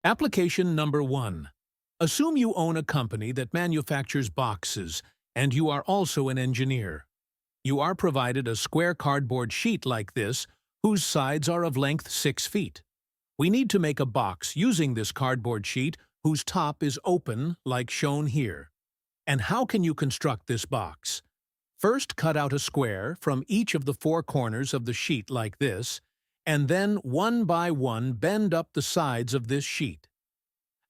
Application number 1. Assume you own a company that manufactures boxes, and you are also an engineer. You are provided a square cardboard sheet like this, whose sides are of length 6 feet. We need to make a box using this cardboard sheet whose top is open, like shown here. And how can you construct this box? First, cut out a square from each of the 4 corners of the sheet like this, and then one by one bend up the sides of this sheet.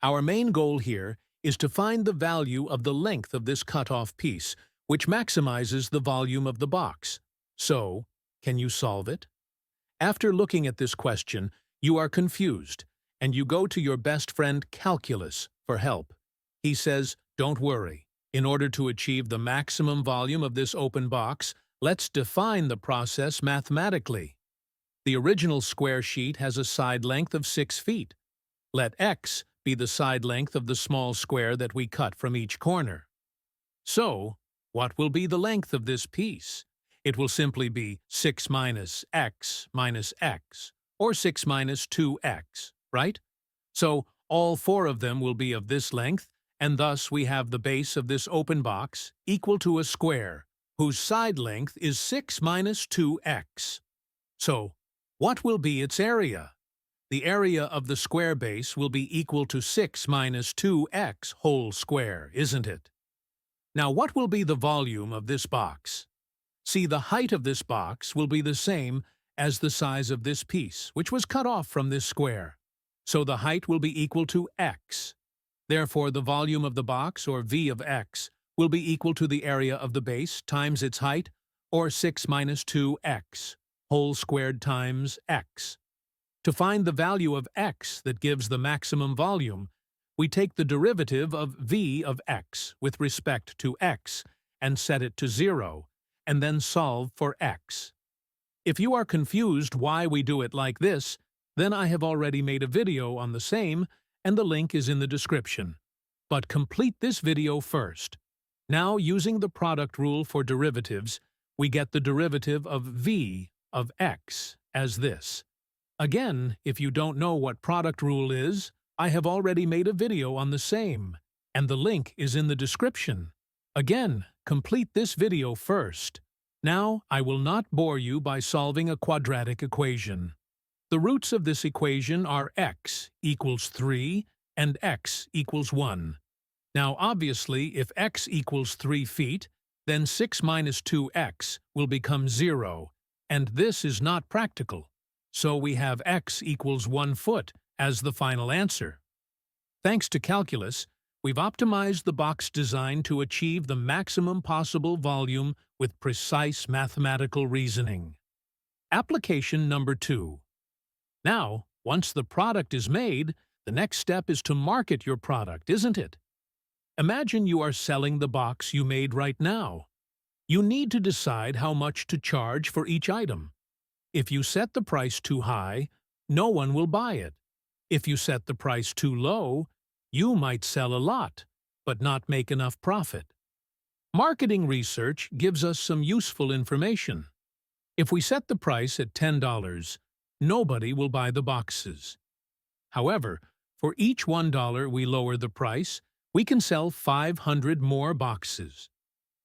Our main goal here is to find the value of the length of this cut-off piece, which maximizes the volume of the box. So, can you solve it? After looking at this question, you are confused, and you go to your best friend Calculus for help. He says, don't worry. In order to achieve the maximum volume of this open box, let's define the process mathematically. The original square sheet has a side length of 6 feet. Let x be the side length of the small square that we cut from each corner. So, what will be the length of this piece? It will simply be 6 minus x, or 6 minus 2x, right? So, all 4 of them will be of this length, and thus we have the base of this open box equal to a square, whose side length is 6 minus 2x. So, what will be its area? The area of the square base will be equal to 6 minus 2x whole square, isn't it? Now, what will be the volume of this box? See, the height of this box will be the same as the size of this piece, which was cut off from this square. So the height will be equal to x. Therefore, the volume of the box, or V of x, will be equal to the area of the base times its height, or 6 minus 2x, whole squared times x. To find the value of x that gives the maximum volume, we take the derivative of V of x with respect to x and set it to 0, and then solve for x. If you are confused why we do it like this, then I have already made a video on the same, and the link is in the description. But complete this video first. Now, using the product rule for derivatives, we get the derivative of V of x as this. Again, if you don't know what product rule is, I have already made a video on the same, and the link is in the description. Again, complete this video first. Now, I will not bore you by solving a quadratic equation. The roots of this equation are x equals 3 and x equals 1. Now, obviously, if x equals 3 feet, then 6 minus 2x will become 0, and this is not practical. So we have x equals 1 foot as the final answer. Thanks to calculus, we've optimized the box design to achieve the maximum possible volume with precise mathematical reasoning. Application number 2. Now, once the product is made, the next step is to market your product, isn't it? Imagine you are selling the box you made right now. You need to decide how much to charge for each item. If you set the price too high, no one will buy it. If you set the price too low, you might sell a lot, but not make enough profit. Marketing research gives us some useful information. If we set the price at $10, nobody will buy the boxes. However, for each $1 we lower the price, we can sell 500 more boxes.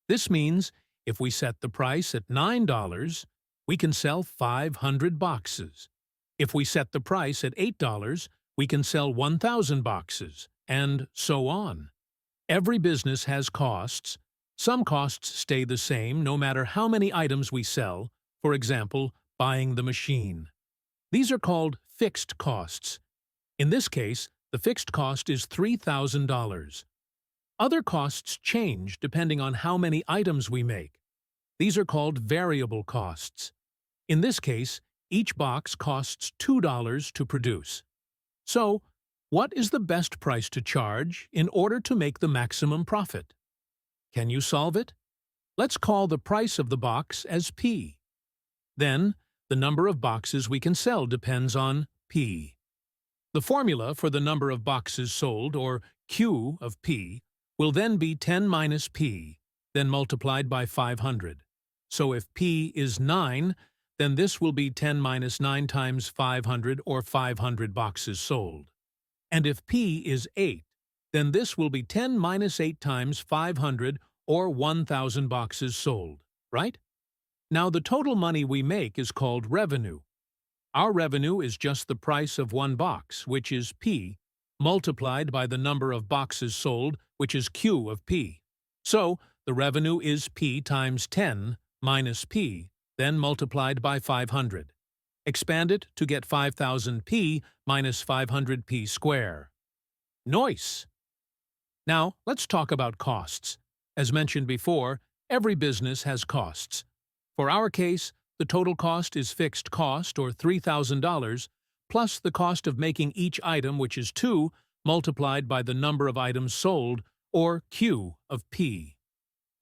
This means if we set the price at $9, we can sell 500 boxes. If we set the price at $8, we can sell 1,000 boxes, and so on. Every business has costs. Some costs stay the same no matter how many items we sell, for example, buying the machine. These are called fixed costs. In this case, the fixed cost is $3,000. Other costs change depending on how many items we make. These are called variable costs. In this case, each box costs $2 to produce. So, what is the best price to charge in order to make the maximum profit? Can you solve it? Let's call the price of the box as P. Then, the number of boxes we can sell depends on P. The formula for the number of boxes sold, or Q of P, will then be 10 minus P, then multiplied by 500. So if P is 9, then this will be 10 minus 9 times 500, or 500 boxes sold. And if P is 8, then this will be 10 minus 8 times 500 or 1,000 boxes sold, right? Now the total money we make is called revenue. Our revenue is just the price of one box, which is P, multiplied by the number of boxes sold, which is Q of P. So, the revenue is P times 10 minus P, then multiplied by 500. Expand it to get 5,000P minus 500P square. Nice! Now, let's talk about costs. As mentioned before, every business has costs. For our case, the total cost is fixed cost, or $3,000, plus the cost of making each item, which is 2, multiplied by the number of items sold, or Q of P.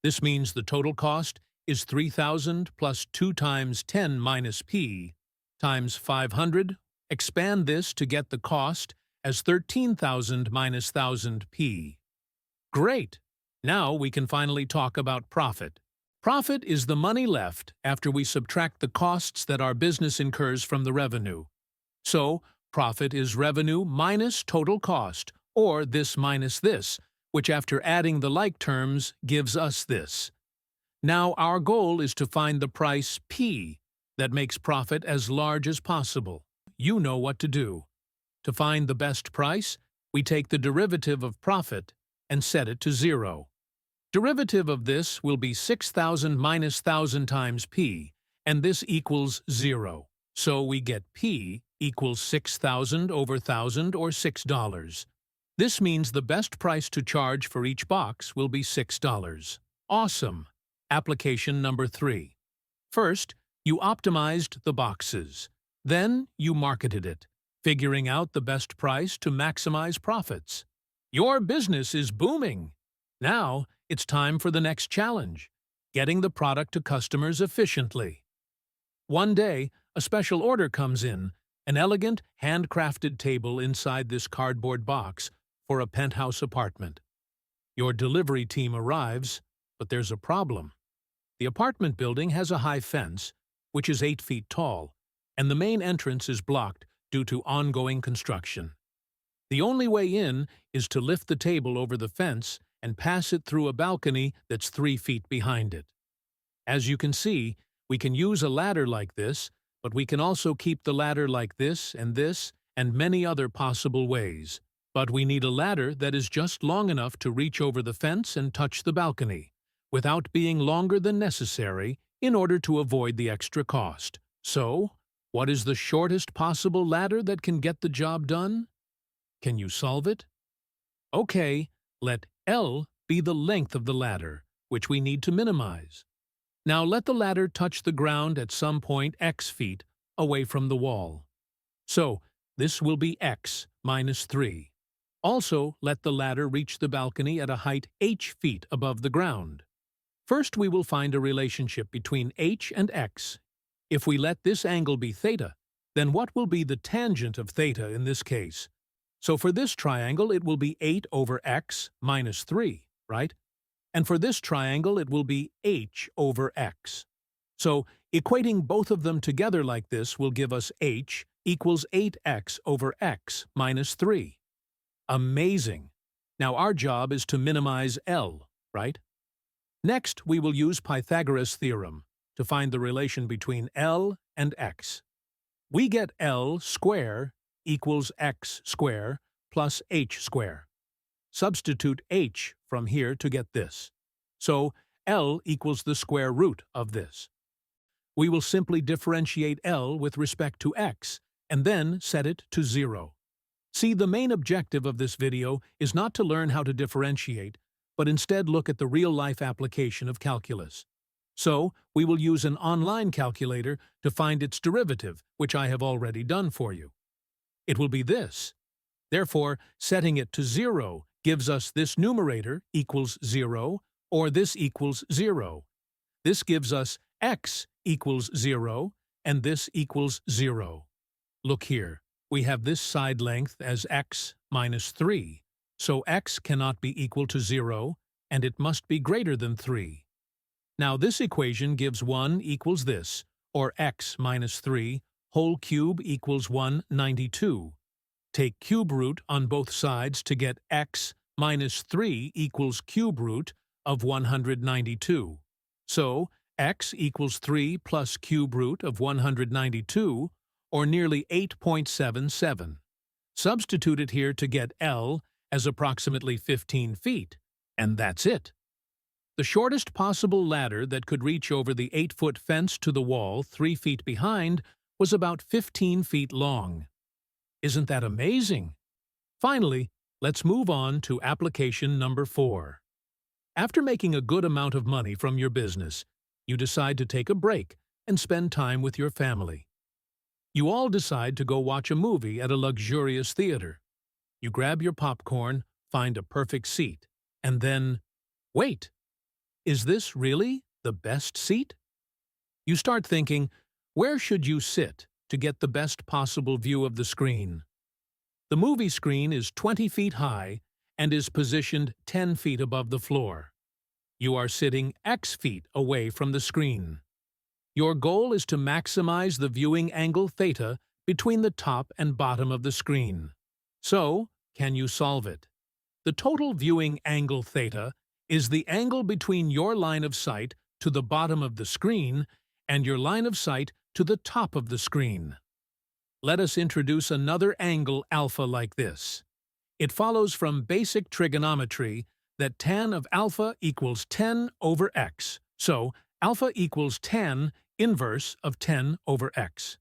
This means the total cost is 3,000 plus 2 times 10 minus P times 500. Expand this to get the cost as 13,000 minus 1,000 P. Great! Now we can finally talk about profit. Profit is the money left after we subtract the costs that our business incurs from the revenue. So, profit is revenue minus total cost, or this minus this, which after adding the like terms gives us this. Now our goal is to find the price P that makes profit as large as possible. You know what to do. To find the best price, we take the derivative of profit and set it to 0. Derivative of this will be 6,000 minus 1,000 times P, and this equals 0. So we get P equals 6,000 over 1,000, or $6. This means the best price to charge for each box will be $6. Awesome! Application number 3. First, you optimized the boxes. Then you marketed it, figuring out the best price to maximize profits. Your business is booming! Now, it's time for the next challenge, getting the product to customers efficiently. One day, a special order comes in, an elegant, handcrafted table inside this cardboard box for a penthouse apartment. Your delivery team arrives, but there's a problem. The apartment building has a high fence, which is 8 feet tall, and the main entrance is blocked due to ongoing construction. The only way in is to lift the table over the fence and pass it through a balcony that's 3 feet behind it. As you can see, we can use a ladder like this, but we can also keep the ladder like this, and many other possible ways. But we need a ladder that is just long enough to reach over the fence and touch the balcony, without being longer than necessary in order to avoid the extra cost. So, what is the shortest possible ladder that can get the job done? Can you solve it? Okay, let L be the length of the ladder, which we need to minimize. Now let the ladder touch the ground at some point x feet away from the wall. So, this will be x minus 3. Also, let the ladder reach the balcony at a height h feet above the ground. First, we will find a relationship between h and x. If we let this angle be theta, then what will be the tangent of theta in this case? So for this triangle, it will be 8 over x minus 3, right? And for this triangle, it will be h over x. So equating both of them together like this will give us h equals 8x over x minus 3. Amazing! Now our job is to minimize L, right? Next, we will use Pythagoras' theorem to find the relation between L and x. We get L square equals x square plus h square. Substitute h from here to get this. So L equals the square root of this. We will simply differentiate L with respect to x, and then set it to 0. See, the main objective of this video is not to learn how to differentiate, but instead look at the real-life application of calculus. So, we will use an online calculator to find its derivative, which I have already done for you. It will be this. Therefore, setting it to 0 gives us this numerator equals 0, or this equals 0. This gives us x equals 0, and this equals 0. Look here, we have this side length as x minus 3, so x cannot be equal to 0, and it must be greater than 3. Now this equation gives 1 equals this, or x minus 3, whole cube equals 192. Take cube root on both sides to get x minus 3 equals cube root of 192. So, x equals 3 plus cube root of 192, or nearly 8.77. Substitute it here to get L as approximately 15 feet, and that's it. The shortest possible ladder that could reach over the 8-foot fence to the wall 3 feet behind was about 15 feet long. Isn't that amazing? Finally, let's move on to application number 4. After making a good amount of money from your business, you decide to take a break and spend time with your family. You all decide to go watch a movie at a luxurious theater. You grab your popcorn, find a perfect seat, and then, wait, is this really the best seat? You start thinking, where should you sit to get the best possible view of the screen? The movie screen is 20 feet high and is positioned 10 feet above the floor. You are sitting X feet away from the screen. Your goal is to maximize the viewing angle theta between the top and bottom of the screen. So, can you solve it? The total viewing angle theta is the angle between your line of sight to the bottom of the screen and your line of sight to the top of the screen. Let us introduce another angle alpha like this. It follows from basic trigonometry that tan of alpha equals 10 over x. So, alpha equals tan inverse of 10 over x.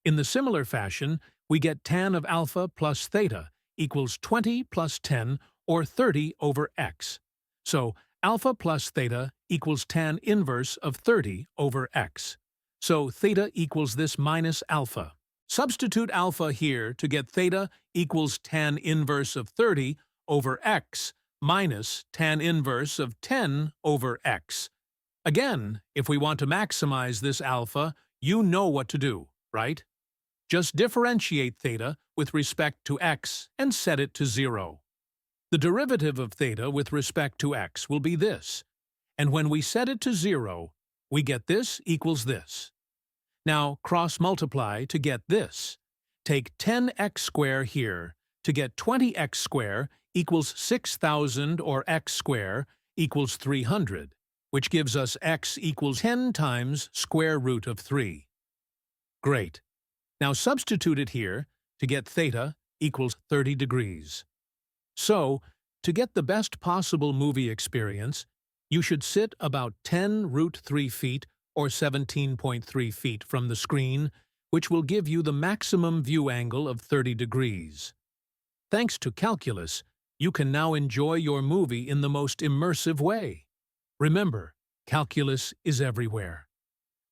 In the similar fashion, we get tan of alpha plus theta equals 20 plus 10 or 30 over x. So, alpha plus theta equals tan inverse of 30 over x. So, theta equals this minus alpha. Substitute alpha here to get theta equals tan inverse of 30 over x minus tan inverse of 10 over x. Again, if we want to maximize this alpha, you know what to do, right? Just differentiate theta with respect to x and set it to 0. The derivative of theta with respect to x will be this, and when we set it to 0, we get this equals this. Now cross-multiply to get this. Take 10x squared here to get 20x squared equals 6,000 or x squared equals 300, which gives us x equals 10 times square root of 3. Great. Now substitute it here to get theta equals 30 degrees. So, to get the best possible movie experience, you should sit about 10 root 3 feet or 17.3 feet from the screen, which will give you the maximum view angle of 30 degrees. Thanks to calculus, you can now enjoy your movie in the most immersive way. Remember, calculus is everywhere.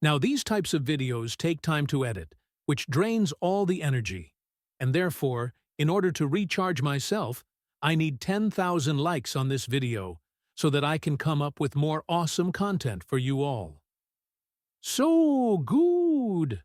Now, these types of videos take time to edit, which drains all the energy. And therefore, in order to recharge myself, I need 10,000 likes on this video so that I can come up with more awesome content for you all. So good!